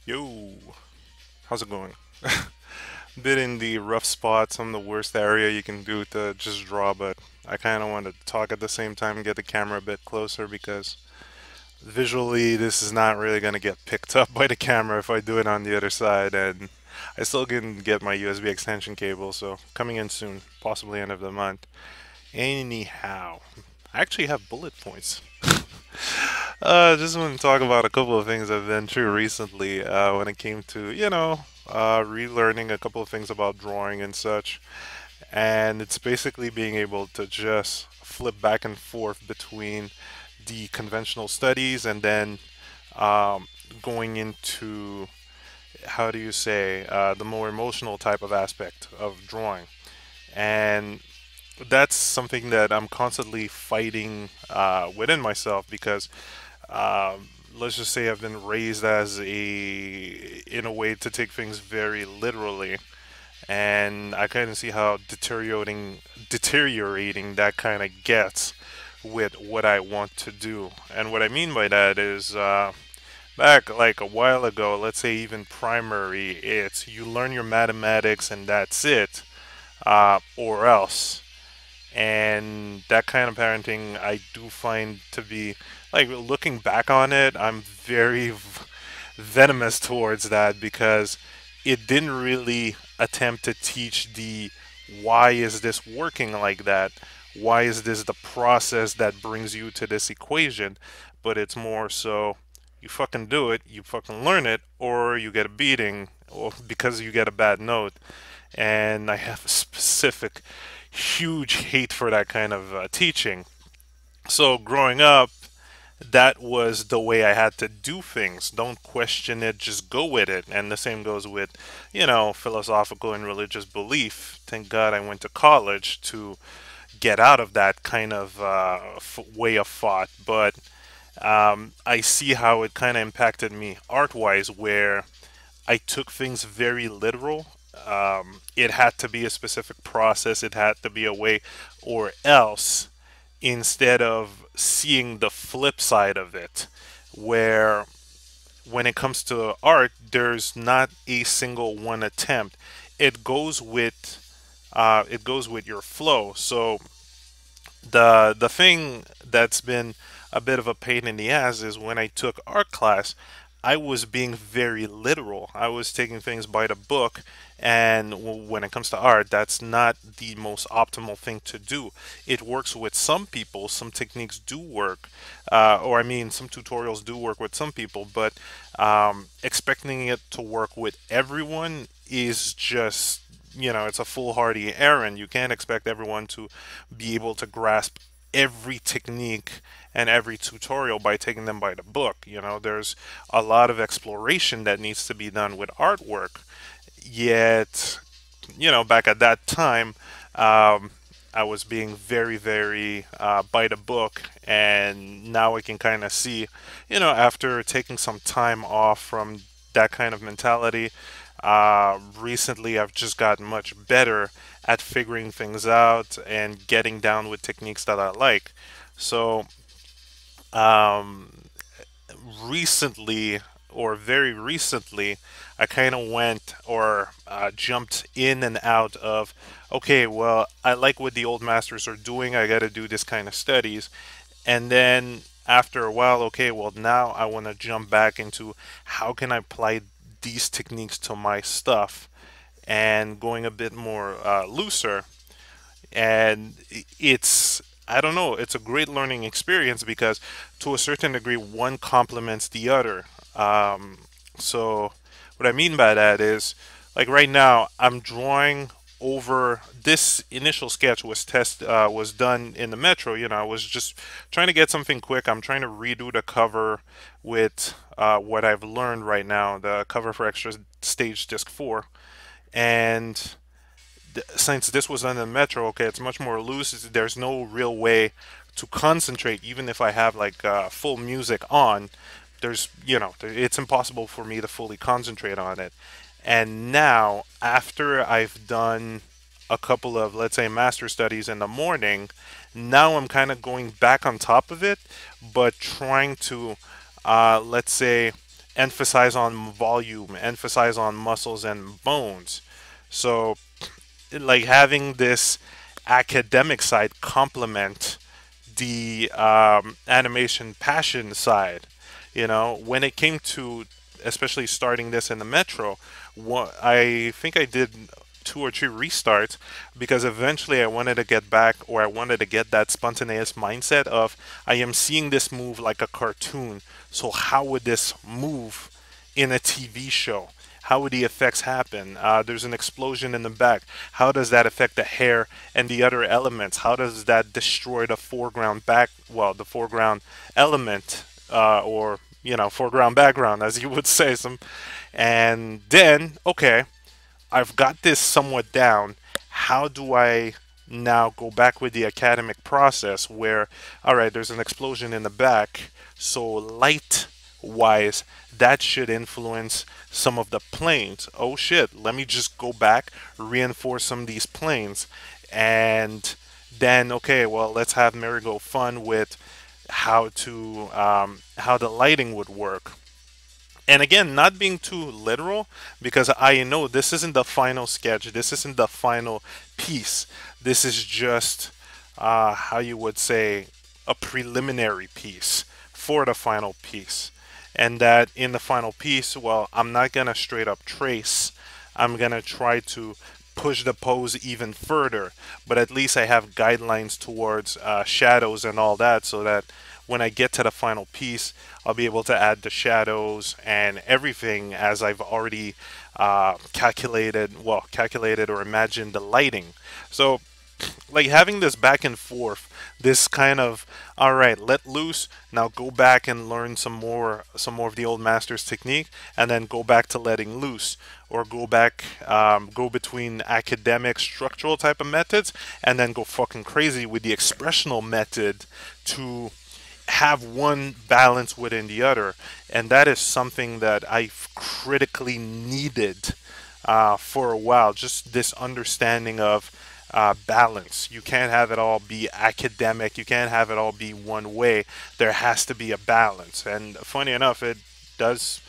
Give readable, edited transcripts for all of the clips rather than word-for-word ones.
Yo, how's it going? Bit in the rough spot, some of the worst area you can do to just draw, but I kind of want to talk at the same time and get the camera a bit closer because visually this is not really going to get picked up by the camera if I do it on the other side, and I still can get my USB extension cable, so coming in soon, possibly end of the month. Anyhow, I actually have bullet points. Just want to talk about a couple of things I've been through recently when it came to, relearning a couple of things about drawing and such. And it's basically being able to just flip back and forth between the conventional studies and then um, going into, how do you say, the more emotional type of aspect of drawing. And that's something that I'm constantly fighting within myself because let's just say I've been raised as in a way to take things very literally, and I kind of see how deteriorating that kind of gets with what I want to do. And what I mean by that is, back like a while ago, let's say even primary, it's you learn your mathematics and that's it, or else. And that kind of parenting I do find to be, like, looking back on it, I'm very venomous towards that because it didn't really attempt to teach the why is this working like that, why is this the process that brings you to this equation, but it's more so you fucking do it, you fucking learn it, or you get a beating or because you get a bad note. And I have a specific huge hate for that kind of teaching. So growing up, that was the way I had to do things. Don't question it, just go with it. And the same goes with, philosophical and religious belief. Thank God I went to college to get out of that kind of way of thought. But I see how it kind of impacted me art wise, where I took things very literal. It had to be a specific process, it had to be a way, or else, instead of seeing the flip side of it, where when it comes to art, there's not a single one attempt. It goes with your flow. So the thing that's been a bit of a pain in the ass is when I took art class, I was being very literal. I was taking things by the book, and when it comes to art, that's not the most optimal thing to do. It works with some people, some techniques do work, or I mean, some tutorials do work with some people, but expecting it to work with everyone is just, it's a foolhardy errand. You can't expect everyone to be able to grasp every technique and every tutorial by taking them by the book. There's a lot of exploration that needs to be done with artwork. Yet, back at that time, um, I was being very, very by the book, and now I can kind of see, after taking some time off from that kind of mentality, recently I've just gotten much better at figuring things out and getting down with techniques that I like. So, um, recently, or very recently, I kind of went or jumped in and out of, okay, well, I like what the old masters are doing. I got to do this kind of studies. And then after a while, okay, well, now I want to jump back into how can I apply these techniques to my stuff and going a bit more looser. And it's, I don't know, it's a great learning experience because to a certain degree one complements the other. So what I mean by that is, like, right now I'm drawing over this initial sketch was done in the metro. I was just trying to get something quick. I'm trying to redo the cover with what I've learned right now, the cover for extra stage disc 4. And since this was on the metro, okay, it's much more loose. There's no real way to concentrate, even if I have like full music on. It's impossible for me to fully concentrate on it. And now, after I've done a couple of, let's say, master studies in the morning, now I'm kind of going back on top of it, but trying to, let's say, emphasize on volume, emphasize on muscles and bones. So, like having this academic side complement the animation passion side. You know, when it came to especially starting this in the Metro, I think I did 2 or 3 restarts because eventually I wanted to get back, or I wanted to get that spontaneous mindset of I am seeing this move like a cartoon. So how would this move in a TV show? How would the effects happen? There's an explosion in the back. How does that affect the hair and the other elements? How does that destroy the foreground the foreground element, or foreground background, as you would say. And then, okay, I've got this somewhat down. How do I now go back with the academic process where, all right, there's an explosion in the back, so light wise, that should influence some of the planes. Oh shit, let me just go back, reinforce some of these planes, and then, okay, well, let's have Mary go fun with how the lighting would work. And again, not being too literal, because I know this isn't the final sketch, this isn't the final piece. This is just, how you would say, a preliminary piece for the final piece. And that in the final piece, well, I'm not gonna straight up trace. I'm gonna try to push the pose even further, but at least I have guidelines towards shadows and all that, so that when I get to the final piece, I'll be able to add the shadows and everything as I've already calculated or imagined the lighting. So, like having this back and forth, this kind of, all right, let loose, now go back and learn some more of the old master's technique, and then go back to letting loose, or go back, go between academic structural type of methods, and then go fucking crazy with the expressional method to have one balance within the other. And that is something that I've critically needed for a while. Just this understanding of balance. You can't have it all be academic. You can't have it all be one way. There has to be a balance. And funny enough, it does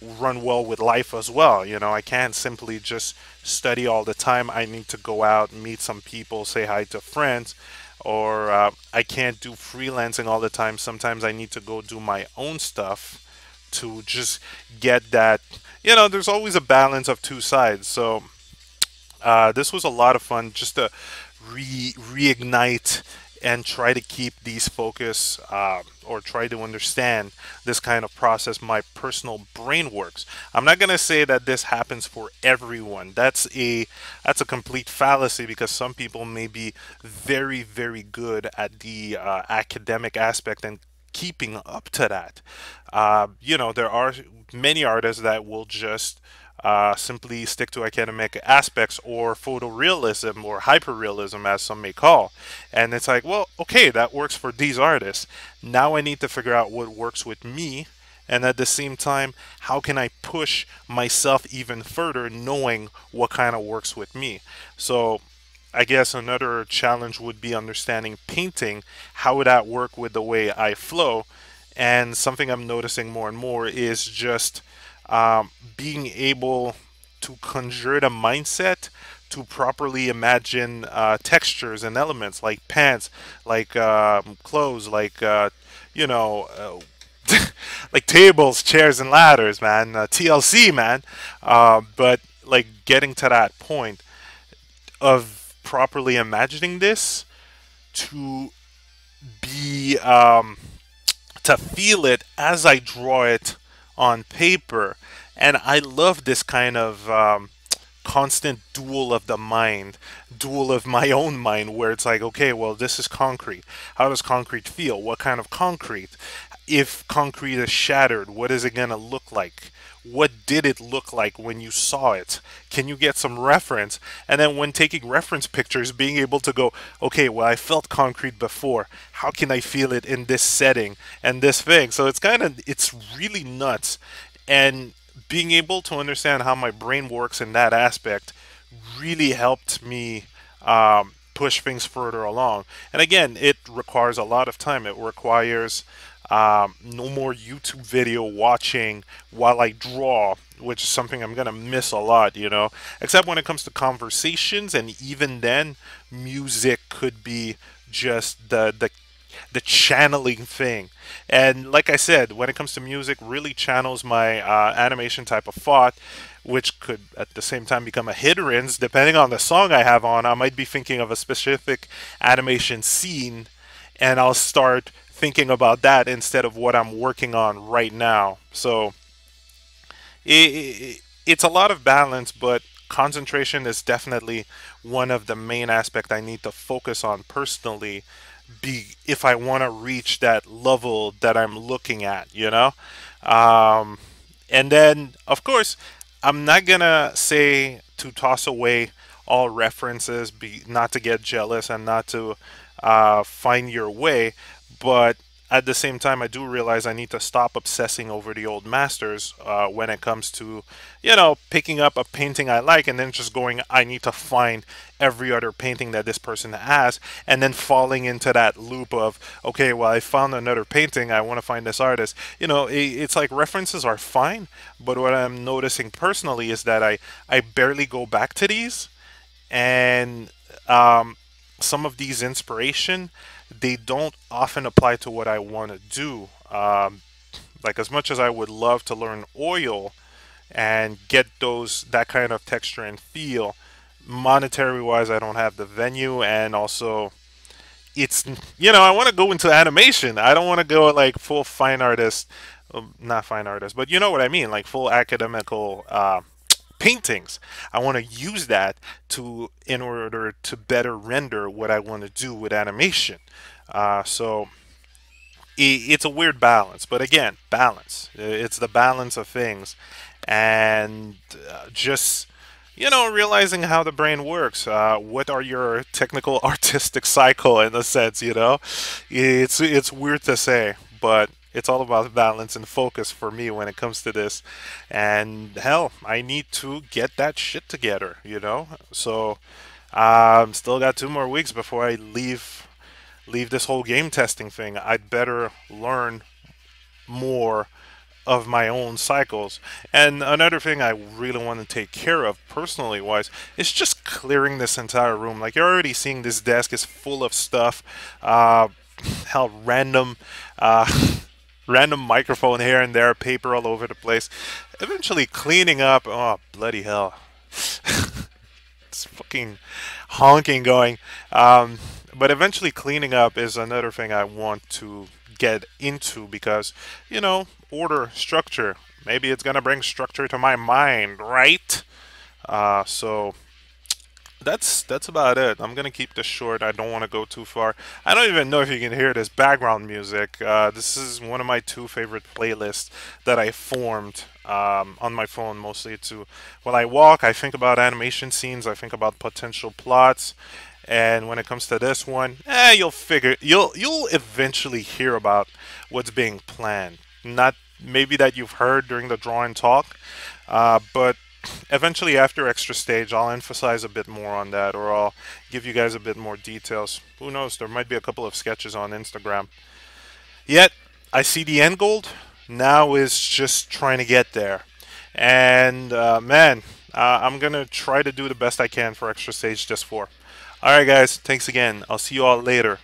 run well with life as well. You know, I can't simply just study all the time. I need to go out, meet some people, say hi to friends, or I can't do freelancing all the time. Sometimes I need to go do my own stuff to just get that. You know, there's always a balance of two sides. So this was a lot of fun just to reignite and try to keep these focus, or try to understand this kind of process my personal brain works. I'm not going to say that this happens for everyone. That's a complete fallacy, because some people may be very, very good at the academic aspect and keeping up to that. There are many artists that will just simply stick to academic aspects, or photorealism, or hyperrealism, as some may call. And it's like, well, okay, that works for these artists. Now I need to figure out what works with me. And at the same time, how can I push myself even further, knowing what kind of works with me? So I guess another challenge would be understanding painting. How would that work with the way I flow? And something I'm noticing more and more is just being able to conjure the mindset to properly imagine textures and elements, like pants, like clothes, like you know. Like tables, chairs, and ladders, man. TLC, man. But like getting to that point of properly imagining this, to be to feel it as I draw it on paper. And I love this kind of constant duel of the mind, duel of my own mind, where it's like, okay, well, this is concrete. How does concrete feel? What kind of concrete? If concrete is shattered, what is it going to look like? What did it look like when you saw it? Can you get some reference? And then when taking reference pictures, being able to go, okay, well, I felt concrete before. How can I feel it in this setting and this thing? So it's really nuts. And being able to understand how my brain works in that aspect really helped me push things further along. And again, it requires a lot of time. It requires No more YouTube video watching while I draw, which is something I'm gonna miss a lot, you know. Except when it comes to conversations, and even then, music could be just the channeling thing. And like I said, when it comes to music, really channels my animation type of thought, which could at the same time become a hindrance depending on the song I have on. I might be thinking of a specific animation scene, and I'll start thinking about that instead of what I'm working on right now. So it's a lot of balance, but concentration is definitely one of the main aspects I need to focus on personally, be if I want to reach that level that I'm looking at, you know. Um, and then, of course, I'm not gonna say to toss away all references, be not to get jealous and not to find your way, but at the same time, I do realize I need to stop obsessing over the old masters when it comes to, you know, picking up a painting I like and then just going, I need to find every other painting that this person has, and then falling into that loop of, okay, well, I found another painting, I want to find this artist. You know, it's like references are fine, but what I'm noticing personally is that I barely go back to these, and um, some of these inspiration they don't often apply to what I want to do. Like as much as I would love to learn oil and get those that kind of texture and feel, monetary wise, I don't have the venue, and also it's I want to go into animation. I don't want to go like full fine artist, not fine artist, but you know what I mean, like full academical paintings. I want to use that to in order to better render what I want to do with animation. So it's a weird balance, but again, balance. It's the balance of things, and just realizing how the brain works. What are your technical artistic cycle in a sense? It's weird to say, but it's all about balance and focus for me when it comes to this. And hell, I need to get that shit together. So still got 2 more weeks before I leave this whole game testing thing. I'd better learn more of my own cycles. And another thing I really want to take care of personally wise is just clearing this entire room. Like you're already seeing this desk is full of stuff. Hell, random random microphone here and there, paper all over the place. Eventually cleaning up, oh bloody hell. It's fucking honking going. But eventually cleaning up is another thing I want to get into because, order, structure. Maybe it's gonna bring structure to my mind, right? So that's about it. I'm gonna keep this short. I don't want to go too far. I don't even know if you can hear this background music. This is one of my two favorite playlists that I formed on my phone, mostly to while I walk. I think about animation scenes. I think about potential plots. And when it comes to this one, you'll eventually hear about what's being planned. Not maybe that you've heard during the draw and talk, but eventually after extra stage I'll emphasize a bit more on that, or I'll give you guys a bit more details. Who knows, there might be a couple of sketches on Instagram. Yet I see the end goal now is just trying to get there. And man, I'm gonna try to do the best I can for extra stage just 4. Alright guys, thanks again. I'll see you all later.